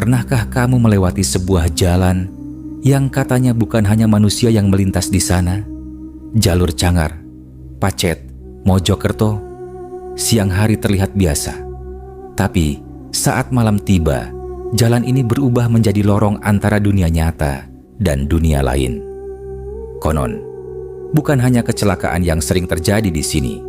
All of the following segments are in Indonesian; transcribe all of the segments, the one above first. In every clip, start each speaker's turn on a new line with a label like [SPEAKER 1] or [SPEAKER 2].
[SPEAKER 1] Pernahkah kamu melewati sebuah jalan yang katanya bukan hanya manusia yang melintas di sana? Jalur Cangar, Pacet, Mojokerto, siang hari terlihat biasa. Tapi saat malam tiba, jalan ini berubah menjadi lorong antara dunia nyata dan dunia lain. Konon, bukan hanya kecelakaan yang sering terjadi di sini.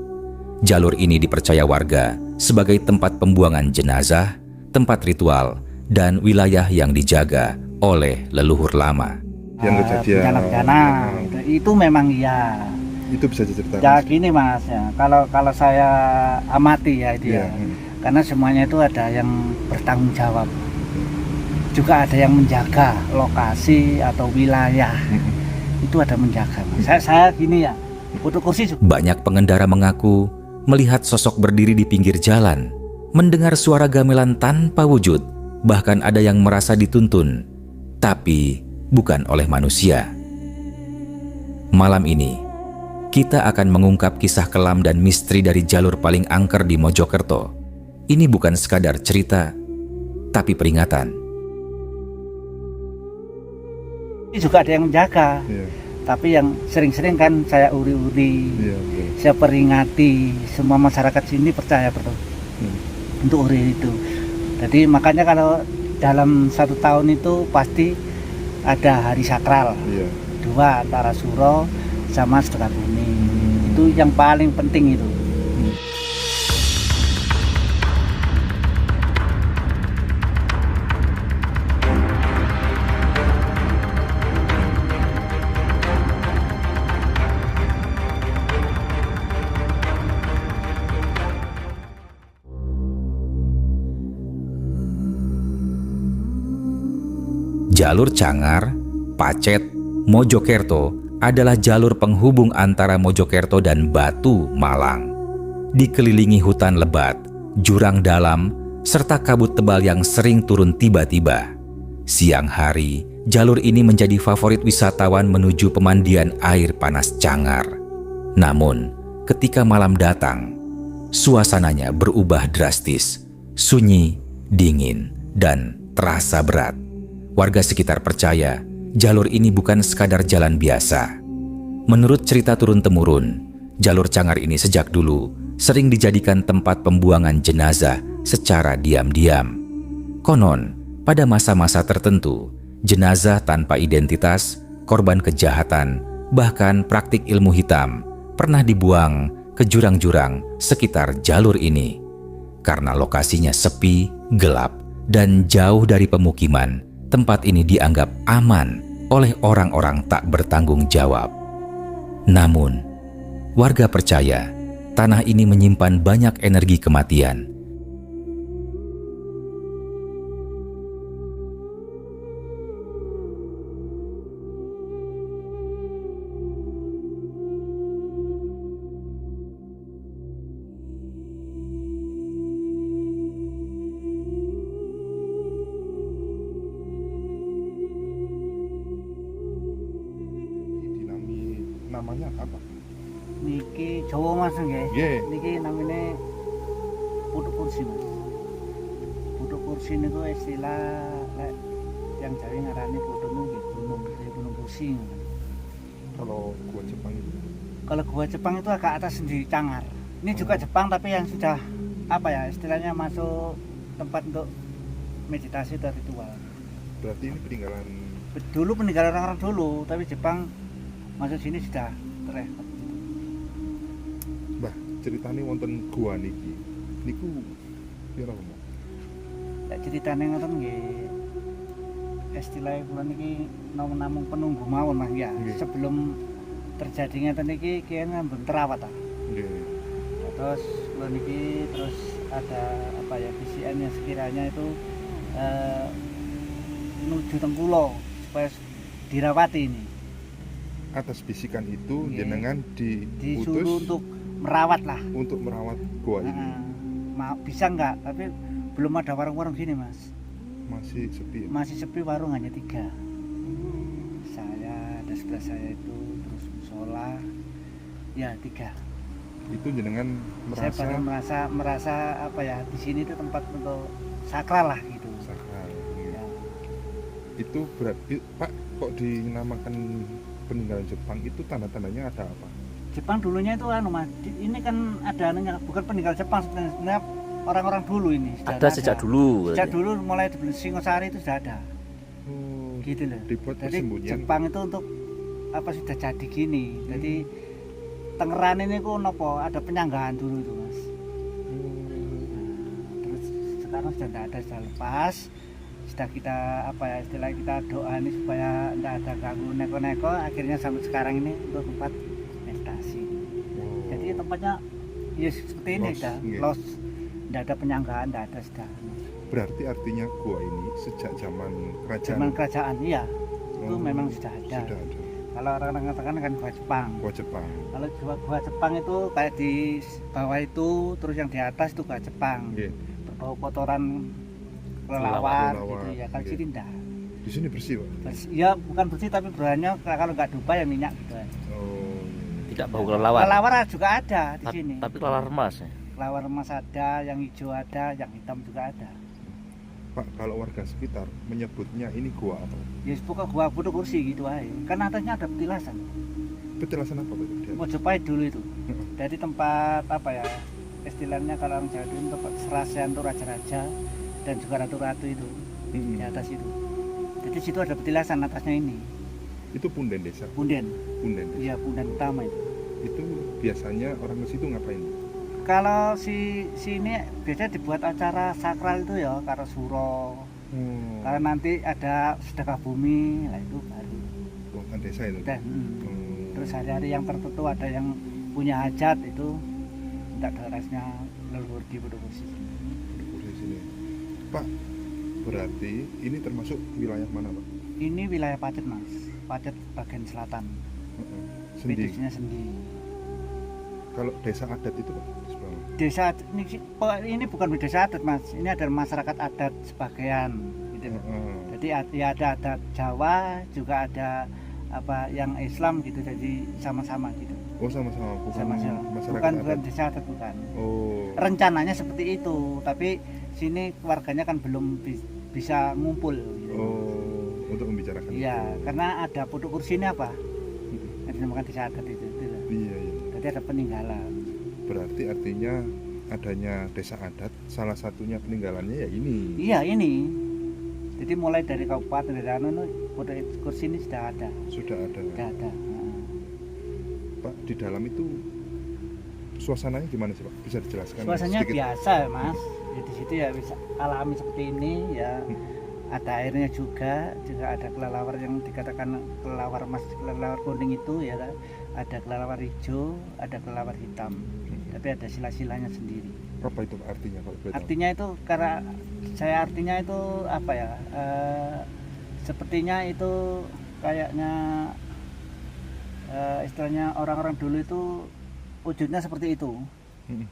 [SPEAKER 1] Jalur ini dipercaya warga sebagai tempat pembuangan jenazah, tempat ritual, dan wilayah yang dijaga oleh leluhur lama.
[SPEAKER 2] Yang kejadian
[SPEAKER 3] bencana itu memang iya.
[SPEAKER 2] itu bisa diceritakan?
[SPEAKER 3] Ya gini Mas ya, kalau saya amati ya itu ya. Karena semuanya itu ada yang bertanggung jawab. Juga ada yang menjaga lokasi atau wilayah. Itu ada menjaga. Saya gini ya, Kutu Kursi juga.
[SPEAKER 1] Banyak pengendara mengaku melihat sosok berdiri di pinggir jalan, mendengar suara gamelan tanpa wujud, bahkan ada yang merasa dituntun, tapi bukan oleh manusia. Malam ini, kita akan mengungkap kisah kelam dan misteri dari jalur paling angker di Mojokerto. Ini bukan sekadar cerita, tapi peringatan.
[SPEAKER 3] Ini juga ada yang menjaga. Tapi yang sering-sering kan saya uri-uri, saya peringati, semua masyarakat sini percaya betul untuk uri itu. Jadi makanya kalau dalam 1 tahun itu pasti ada hari sakral, 2 antara Suro sama Sedekah Bumi. Itu yang paling penting itu.
[SPEAKER 1] Jalur Cangar, Pacet, Mojokerto adalah jalur penghubung antara Mojokerto dan Batu, Malang. Dikelilingi hutan lebat, jurang dalam, serta kabut tebal yang sering turun tiba-tiba. Siang hari, jalur ini menjadi favorit wisatawan menuju pemandian air panas Cangar. Namun, ketika malam datang, suasananya berubah drastis, sunyi, dingin, dan terasa berat. Warga sekitar percaya jalur ini bukan sekadar jalan biasa. Menurut cerita turun-temurun, jalur Cangar ini sejak dulu sering dijadikan tempat pembuangan jenazah secara diam-diam. Konon, pada masa-masa tertentu, jenazah tanpa identitas, korban kejahatan, bahkan praktik ilmu hitam pernah dibuang ke jurang-jurang sekitar jalur ini. Karena lokasinya sepi, gelap, dan jauh dari pemukiman, tempat ini dianggap aman oleh orang-orang tak bertanggung jawab. Namun, warga percaya tanah ini menyimpan banyak energi kematian.
[SPEAKER 2] Namanya apa?
[SPEAKER 3] Niki Jawa Mas nggih. Niki namanya Kutu Kursi Mas. Kutu Kursi niku istilah yang Jawa ngarani kutu nggih gunung kursi.
[SPEAKER 2] Kalau gua Jepang itu?
[SPEAKER 3] Kalau gua Jepang itu agak atas di Cangar. Ini juga Jepang tapi yang sudah apa ya istilahnya masuk tempat untuk meditasi dan ritual.
[SPEAKER 2] Berarti ini peninggalan
[SPEAKER 3] Dulu peninggalan orang-orang dulu, tapi Jepang masuk sini sudah terlihat.
[SPEAKER 2] Mbah, ceritanya wonten gua niki. Niku pira kok?
[SPEAKER 3] Lek ceritane ngoten nggih. Istilahnya kula niki namung penunggu mawon Mas ya. Sebelum terjadi ngeten iki kiyen ngambung terawat ta.
[SPEAKER 2] Nggih.
[SPEAKER 3] Terus kula niki terus ada apa ya bisikan yang sekiranya itu menuju tengkulo supaya dirawati ini.
[SPEAKER 2] Atas bisikan itu jenengan
[SPEAKER 3] disuruh untuk merawat lah.
[SPEAKER 2] Untuk merawat gua ini.
[SPEAKER 3] Bisa enggak? Tapi belum ada warung-warung sini Mas.
[SPEAKER 2] Masih sepi.
[SPEAKER 3] Masih sepi, warung hanya 3. Saya ada sebelah saya itu, terus musola, ya 3.
[SPEAKER 2] Itu jenengan merasa?
[SPEAKER 3] Saya merasa apa ya di sini itu tempat untuk sakral lah gitu.
[SPEAKER 2] Sakral.
[SPEAKER 3] Ya.
[SPEAKER 2] Itu berarti Pak, kok dinamakan peninggalan Jepang itu tanda-tandanya ada apa?
[SPEAKER 3] Jepang dulunya itu Mas, ini kan ada anunya, bukan peninggalan Jepang sebenarnya, orang-orang dulu ini sudah
[SPEAKER 4] Ada sejak dulu.
[SPEAKER 3] Sejak dulu mulai di Singosari itu sudah ada.
[SPEAKER 2] Oh,
[SPEAKER 3] Gitu loh.
[SPEAKER 2] dibuat
[SPEAKER 3] Jadi
[SPEAKER 2] persembunyian.
[SPEAKER 3] Jepang itu untuk apa sudah jadi gini. Jadi Tangerang ini kok nopo ada penyanggahan dulu itu Mas. Nah, terus sekarang sudah tidak ada, sudah lepas. Sudah kita apa ya istilahnya kita doa ini supaya tidak ada ganggu neko-neko. Akhirnya sampai sekarang ini untuk tempat meditasi.
[SPEAKER 2] Oh.
[SPEAKER 3] Jadi tempatnya ya seperti ini
[SPEAKER 2] Los,
[SPEAKER 3] sudah
[SPEAKER 2] iya.
[SPEAKER 3] los, tidak ada penyanggahan, tidak ada sudah.
[SPEAKER 2] Berarti artinya gua ini sejak zaman kerajaan.
[SPEAKER 3] Zaman kerajaan iya itu
[SPEAKER 2] Oh,
[SPEAKER 3] memang sudah ada.
[SPEAKER 2] Sudah ada.
[SPEAKER 3] Kalau orang-orang mengatakan kan gua Jepang.
[SPEAKER 2] Gua Jepang.
[SPEAKER 3] Kalau gua Jepang itu kayak di bawah itu, terus yang di atas itu gua Jepang.
[SPEAKER 2] Nggih.
[SPEAKER 3] Berbau kotoran kelelawar gitu
[SPEAKER 2] Kelelawar,
[SPEAKER 3] ya. Kalau
[SPEAKER 2] nggih.
[SPEAKER 3] sini enggak.
[SPEAKER 2] Di sini bersih, Pak.
[SPEAKER 3] Ya bukan bersih tapi beranya kalau nggak dupa ya minyak gitu ya.
[SPEAKER 2] Oh.
[SPEAKER 4] Tidak bau kelelawar.
[SPEAKER 3] Kelelawar juga ada di
[SPEAKER 4] Ta-
[SPEAKER 3] sini.
[SPEAKER 4] Tapi kelelawar emas ya.
[SPEAKER 3] Kelelawar emas ada, yang hijau ada, yang hitam juga ada.
[SPEAKER 2] Pak, kalau warga sekitar menyebutnya ini gua apa?
[SPEAKER 3] Ya pokoknya gua butuh kursi gitu aja. Kan atasnya ada petilasan.
[SPEAKER 2] Petilasan apa, Pak? Dia?
[SPEAKER 3] Mojopahit dulu itu. Jadi tempat apa ya? Istilahnya kalau orang Jawa itu tempat serasian tuh raja-raja dan juga ratu-ratu itu
[SPEAKER 2] Mm-mm.
[SPEAKER 3] di atas itu. Jadi situ ada petilasan atasnya ini.
[SPEAKER 2] Itu punden desa.
[SPEAKER 3] Punden.
[SPEAKER 2] Punden desa.
[SPEAKER 3] Iya, punden utama itu.
[SPEAKER 2] Itu biasanya orang ke situ ngapain?
[SPEAKER 3] Kalau sini biasanya dibuat acara sakral itu ya, karo suro.
[SPEAKER 2] Oh.
[SPEAKER 3] Kalau nanti ada sedekah bumi, lah itu baru.
[SPEAKER 2] Bukan desa itu.
[SPEAKER 3] Dan
[SPEAKER 2] Oh.
[SPEAKER 3] terus hari-hari yang tertentu ada yang punya hajat itu minta darasnya leluhur di Bodokursi.
[SPEAKER 2] Di sini. Pak, berarti ini termasuk wilayah mana, Pak?
[SPEAKER 3] Ini wilayah Pacet Mas, Pacet bagian selatan.
[SPEAKER 2] Sendi.
[SPEAKER 3] Bedusnya Sendi.
[SPEAKER 2] Kalau desa adat itu, Pak, di sebelah mana?
[SPEAKER 3] Desa ini bukan desa adat Mas, ini ada masyarakat adat sebagian gitu.
[SPEAKER 2] Heeh.
[SPEAKER 3] Jadi ya ada adat Jawa, juga ada apa yang Islam gitu, jadi sama-sama gitu.
[SPEAKER 2] Oh, sama-sama, bukan
[SPEAKER 3] Sama-sama.
[SPEAKER 2] masyarakat
[SPEAKER 3] Bukan
[SPEAKER 2] adat.
[SPEAKER 3] desa adat bukan.
[SPEAKER 2] Oh.
[SPEAKER 3] Rencananya seperti itu, tapi sini warganya kan belum bisa ngumpul gitu.
[SPEAKER 2] Oh, untuk membicarakan
[SPEAKER 3] Iya,
[SPEAKER 2] itu.
[SPEAKER 3] karena ada Putuk Kursi ini apa? Yang dinamakan desa adat itu loh.
[SPEAKER 2] Iya, iya.
[SPEAKER 3] Jadi ada peninggalan.
[SPEAKER 2] Berarti artinya adanya desa adat, salah satunya peninggalannya ya ini.
[SPEAKER 3] Iya ini. Jadi mulai dari kabupaten dari anu Putuk Kursi ini sudah ada.
[SPEAKER 2] Sudah ada.
[SPEAKER 3] Sudah ada. Heeh.
[SPEAKER 2] Pak, di dalam itu suasananya gimana sih, Pak? Bisa dijelaskan
[SPEAKER 3] Suasananya
[SPEAKER 2] sedikit?
[SPEAKER 3] biasa Mas. Ya, di situ ya bisa alami seperti ini ya. Ada airnya juga ada kelelawar yang dikatakan kelelawar emas, kelelawar kuning itu ya kan. Ada kelelawar hijau, ada kelelawar hitam. Tapi ada sila-silanya sendiri.
[SPEAKER 2] Apa itu Pak, artinya kalau boleh tahu?
[SPEAKER 3] Artinya itu karena saya artinya itu apa ya? Sepertinya itu kayaknya istilahnya orang-orang dulu itu wujudnya seperti itu.
[SPEAKER 2] Mm-mm.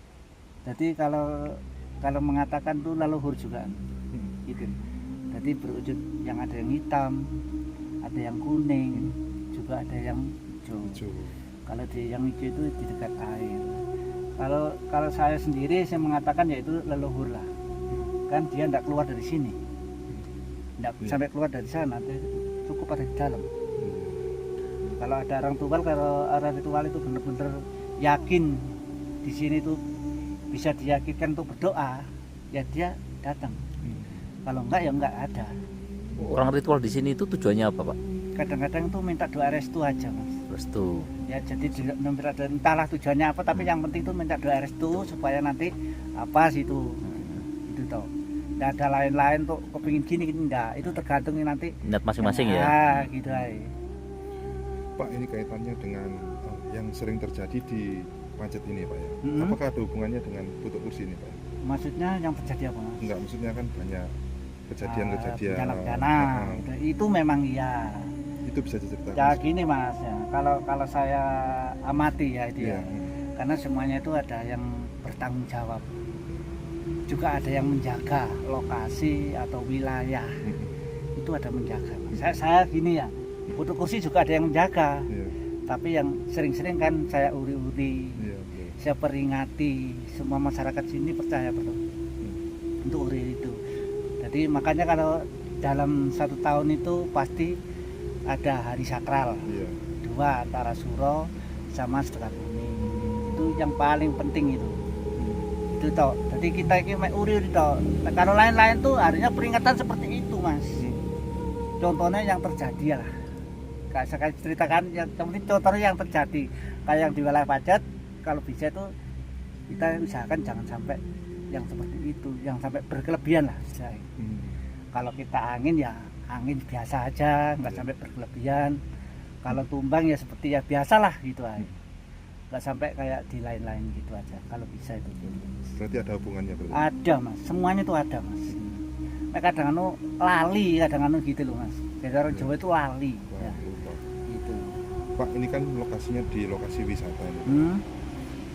[SPEAKER 3] Jadi kalau mengatakan tuh leluhur juga
[SPEAKER 2] Mm-mm.
[SPEAKER 3] gitu. Jadi berwujud yang ada yang hitam, ada yang kuning, juga ada yang hijau.
[SPEAKER 2] Hijau.
[SPEAKER 3] Kalau yang hijau itu di dekat air. Kalau saya sendiri saya mengatakan yaitu leluhur lah. Kan dia tidak keluar dari sini. Tidak
[SPEAKER 2] Iya.
[SPEAKER 3] sampai keluar dari sana, dia cukup ada di dalam. Kalau ada orang tua, kalau orang ritual itu benar-benar yakin di sini tuh bisa diyakinkan untuk berdoa, ya dia datang. Kalau enggak ya enggak ada.
[SPEAKER 4] Orang ritual di sini itu tujuannya apa, Pak?
[SPEAKER 3] Kadang-kadang tuh minta doa restu aja Mas.
[SPEAKER 4] Restu.
[SPEAKER 3] Ya jadi minta doa, entahlah tujuannya apa, tapi yang penting tuh minta doa restu supaya nanti apa sih itu toh. Nggak ada lain-lain tuh kepingin gini enggak. Itu tergantung nanti.
[SPEAKER 4] Niat masing-masing ya.
[SPEAKER 3] Ah gitu aja.
[SPEAKER 2] Pak, ini kaitannya dengan yang sering terjadi di Pacet ini, Pak ya.
[SPEAKER 3] Mm-mm.
[SPEAKER 2] Apakah ada hubungannya dengan Putuk Kursi ini, Pak?
[SPEAKER 3] Maksudnya yang terjadi apa Mas?
[SPEAKER 2] Enggak, maksudnya kan banyak kejadian-kejadian.
[SPEAKER 3] Bencana-bencana. Itu memang iya.
[SPEAKER 2] Itu bisa diceritakan.
[SPEAKER 3] Ya gini Mas ya. Kalau saya amati ya itu
[SPEAKER 2] Iya.
[SPEAKER 3] ya. Karena semuanya itu ada yang bertanggung jawab. Juga ada yang menjaga lokasi atau wilayah. Itu ada menjaga. Saya gini ya. Putuk Kursi juga ada yang menjaga.
[SPEAKER 2] Iya.
[SPEAKER 3] Tapi yang sering-sering kan saya uri-uri.
[SPEAKER 2] Iya, betul.
[SPEAKER 3] Saya peringati semua masyarakat sini percaya betul untuk uri itu. Jadi makanya kalau dalam 1 tahun itu pasti ada hari sakral.
[SPEAKER 2] Iya.
[SPEAKER 3] 2 antara Suro sama Sedekah Bumi. Itu yang paling penting itu. Itu toh. Jadi kita ini mek uri toh. Nah, kalau lain-lain tuh harinya peringatan seperti itu, Mas. Contohnya yang terjadi lah. Kayak saya ceritakan yang penting contohnya yang terjadi. Kayak yang di wilayah Pacet, kalau bisa itu kita usahakan jangan sampai yang seperti itu, yang sampai berkelebihan lah istilahnya. Kalau kita angin ya angin biasa aja, nggak sampai berkelebihan. Kalau tumbang ya seperti ya biasalah gitu aja, nggak sampai kayak di lain-lain gitu aja. Kalau bisa itu
[SPEAKER 2] Berarti ada hubungannya berarti?
[SPEAKER 3] ada, Mas, semuanya itu ada, Mas. Kadang lali, kadang gitu loh, Mas. Jadi orang Jawa itu lali.
[SPEAKER 2] Wah,
[SPEAKER 3] Ya,
[SPEAKER 2] lupa.
[SPEAKER 3] gitu.
[SPEAKER 2] Pak, ini kan lokasinya di lokasi wisata ini.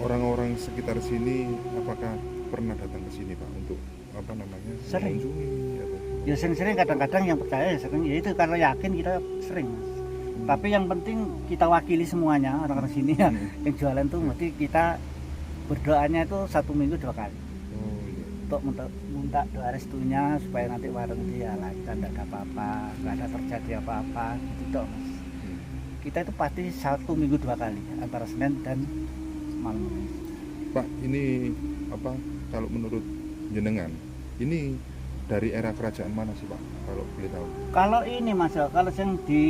[SPEAKER 2] Orang-orang sekitar sini apakah pernah datang ke sini, Pak, untuk apa namanya?
[SPEAKER 3] Sering.
[SPEAKER 2] mengunjungi atau
[SPEAKER 3] Ya sering-sering, kadang-kadang yang percaya ya sering. Ya itu kalau yakin kita sering, Mas. Tapi yang penting kita wakili semuanya orang-orang sini ya. Yang jualan tuh mesti kita berdoanya itu 1 minggu 2 kali.
[SPEAKER 2] Oh, iya.
[SPEAKER 3] Untuk minta doa restunya supaya nanti warung dia lancar, tidak ada apa-apa, nggak ada terjadi apa-apa gitu toh, Mas. Kita itu pasti 1 minggu 2 kali antara Senin dan malam.
[SPEAKER 2] Pak, ini apa kalau menurut jenengan ini dari era kerajaan mana sih, Pak, kalau boleh tahu?
[SPEAKER 3] Kalau ini, Mas, kalau yang di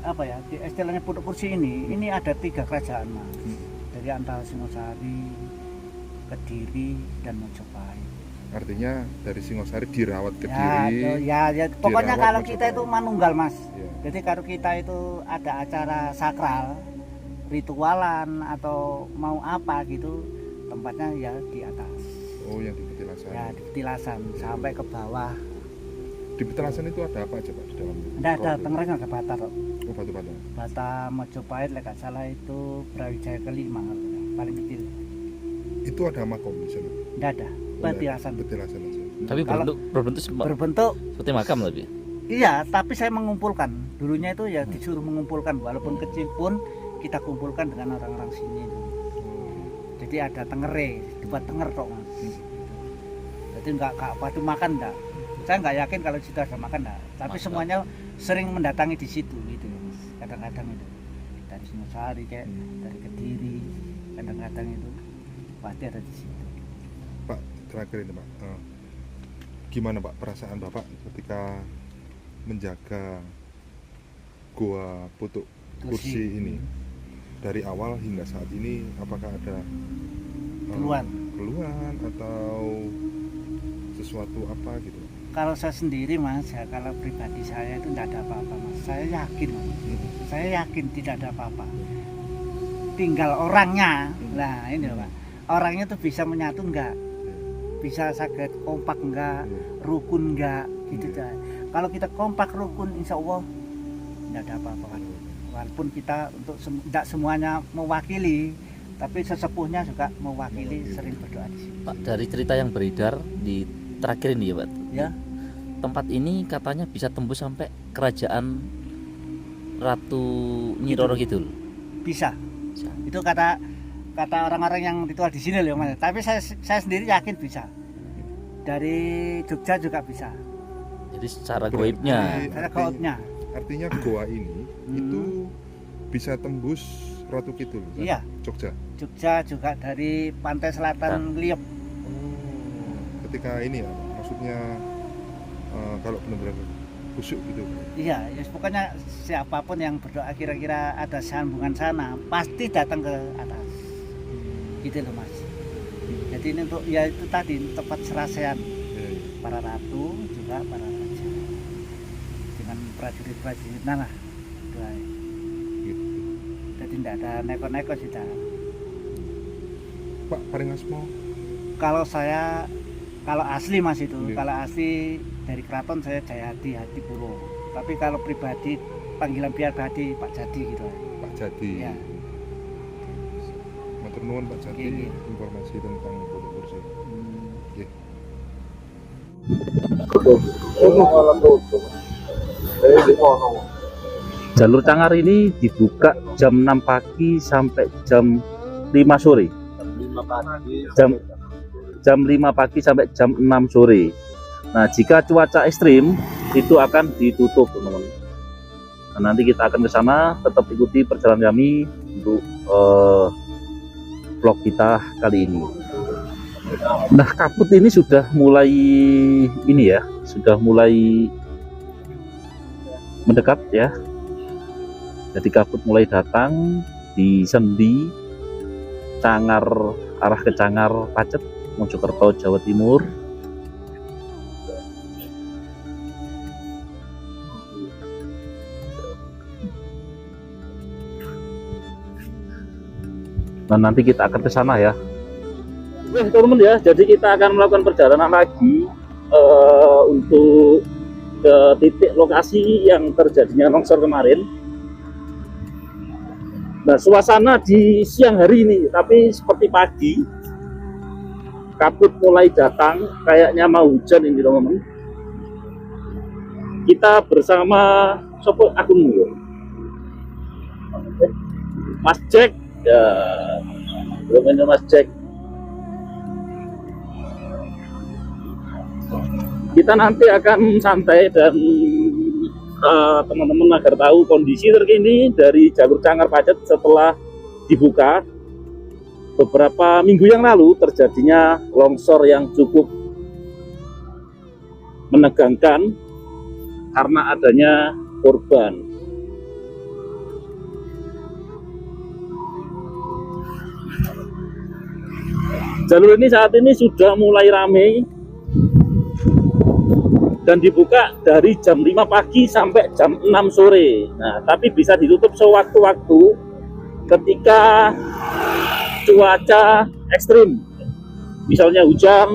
[SPEAKER 3] apa ya, di istilahnya Putuk Kursi ini ada 3 kerajaan, Mas. Dari antara Singosari, Kediri, dan Mojopahit.
[SPEAKER 2] Artinya dari Singosari dirawat Kediri.
[SPEAKER 3] Ya, pokoknya
[SPEAKER 2] dirawat
[SPEAKER 3] kalau
[SPEAKER 2] Mojopahit.
[SPEAKER 3] kita itu manunggal, Mas.
[SPEAKER 2] Ya.
[SPEAKER 3] Jadi kalau kita itu ada acara sakral, ritualan atau mau apa gitu, tempatnya ya di atas.
[SPEAKER 2] Oh, yang di Petilasan.
[SPEAKER 3] Ya, di Petilasan sampai ke bawah.
[SPEAKER 2] Di Petilasan itu ada apa aja, Pak, di dalamnya?
[SPEAKER 3] Enggak ada,
[SPEAKER 2] Kalau-
[SPEAKER 3] Tangerang ada Bata kok.
[SPEAKER 2] Oh, batu-batu.
[SPEAKER 3] Bata Mojopahit, nggak salah itu Brawijaya kelima paling kecil.
[SPEAKER 2] Itu ada makom di sana.
[SPEAKER 3] Enggak ada, Petilasan.
[SPEAKER 2] Petilasan aja.
[SPEAKER 4] Tapi
[SPEAKER 3] Kalau
[SPEAKER 4] berbentuk
[SPEAKER 3] Berbentuk,
[SPEAKER 4] seperti makam lebih.
[SPEAKER 3] iya, tapi saya mengumpulkan. Dulunya itu ya disuruh mengumpulkan, walaupun kecil pun kita kumpulkan dengan orang-orang sini itu. Jadi ada tengere, dibuat tenger kok, Mas. Jadi enggak apa itu makan enggak. Saya nggak yakin kalau situ ada makan enggak. Tapi
[SPEAKER 4] Mantap.
[SPEAKER 3] semuanya sering mendatangi di situ gitu, Mas. Kadang-kadang itu dari Singosari kayak dari Kediri, kadang-kadang itu pasti ada di situ.
[SPEAKER 2] Pak, terakhir ini, Pak. Gimana, Pak, perasaan Bapak ketika menjaga Gua Putuk Kursi ini? Dari awal hingga saat ini apakah ada keluhan atau sesuatu apa gitu?
[SPEAKER 3] Kalau saya sendiri, Mas, ya kalau pribadi saya itu tidak ada apa-apa, Mas. Saya yakin, Mas. Saya yakin tidak ada apa-apa. Tinggal orangnya. Nah, ini loh, Pak. Orangnya tuh bisa menyatu enggak? Bisa sakit kompak enggak? Rukun enggak? Gitu aja. Kalau kita kompak rukun, insya Allah tidak ada apa-apa, kan. Walaupun kita untuk tidak semuanya mewakili, tapi sesepuhnya juga mewakili, sering berdoa di sini.
[SPEAKER 4] Pak, dari cerita yang beredar di terakhir ini ya, Pak.
[SPEAKER 3] Ya.
[SPEAKER 4] Tempat ini katanya bisa tembus sampai kerajaan Ratu Nyi Roro Kidul.
[SPEAKER 3] Bisa. Itu kata orang-orang yang ritual di sini loh, Mas. Tapi saya sendiri yakin bisa. Dari Jogja juga bisa.
[SPEAKER 4] Jadi secara goibnya.
[SPEAKER 3] Cara gaibnya.
[SPEAKER 2] Artinya goa ini itu bisa tembus Ratu Kidul, kan?
[SPEAKER 3] Iya.
[SPEAKER 2] Jogja.
[SPEAKER 3] Jogja juga dari pantai selatan Liep.
[SPEAKER 2] Ketika ini ya, maksudnya kalau benar-benar khusyuk gitu.
[SPEAKER 3] Iya, ya pokoknya siapapun yang berdoa kira-kira ada sambungan sana pasti datang ke atas. Gitu loh, Mas. Jadi ini untuk ya itu tadi tempat serasean para ratu juga para raja dengan prajurit-prajurit lah.
[SPEAKER 2] Gitu.
[SPEAKER 3] Jadi tidak ada neko-neko sih, Dah.
[SPEAKER 2] Pak, paling asmo
[SPEAKER 3] Kalau saya kalau asli, Mas, itu
[SPEAKER 2] Iya.
[SPEAKER 3] kalau asli dari keraton saya Jayadi Hadipuro. Tapi kalau pribadi panggilan pribadi Pak Jadi gitu.
[SPEAKER 2] Pak Jadi.
[SPEAKER 3] Ya.
[SPEAKER 2] Matur nuwun Pak Jadi
[SPEAKER 3] Iya.
[SPEAKER 2] informasi tentang Putuk Kursi. Nggih.
[SPEAKER 5] Jalur Cangar ini dibuka jam 6 pagi sampai jam 5 sore. Jam 5 pagi sampai jam 6 sore. Nah, jika cuaca ekstrim itu akan ditutup, teman-teman. Nah, nanti kita akan ke sana, tetap ikuti perjalanan kami untuk vlog kita kali ini. Nah, kabut ini sudah mulai ini ya, sudah mulai mendekat ya. Jadi kabut mulai datang di sendi Cangar, arah ke Cangar Pacet, Mojokerto, Jawa Timur. Nah, nanti kita akan ke sana ya. Oke, teman-teman ya, jadi kita akan melakukan perjalanan lagi untuk ke titik lokasi yang terjadinya longsor kemarin. Nah, suasana di siang hari ini, tapi seperti pagi, kabut mulai datang, kayaknya mau hujan ini, teman-teman. Kita bersama Sopo Agung Mas Jack, ya, belum ini Mas Jack. Kita nanti akan santai dan teman-teman agar tahu kondisi terkini dari jalur Cangar Pacet setelah dibuka. Beberapa minggu yang lalu terjadinya longsor yang cukup menegangkan karena adanya korban. Jalur ini saat ini sudah mulai ramai dan dibuka dari jam 5 pagi sampai jam 6 sore. Nah, tapi bisa ditutup sewaktu-waktu ketika cuaca ekstrim, misalnya hujan.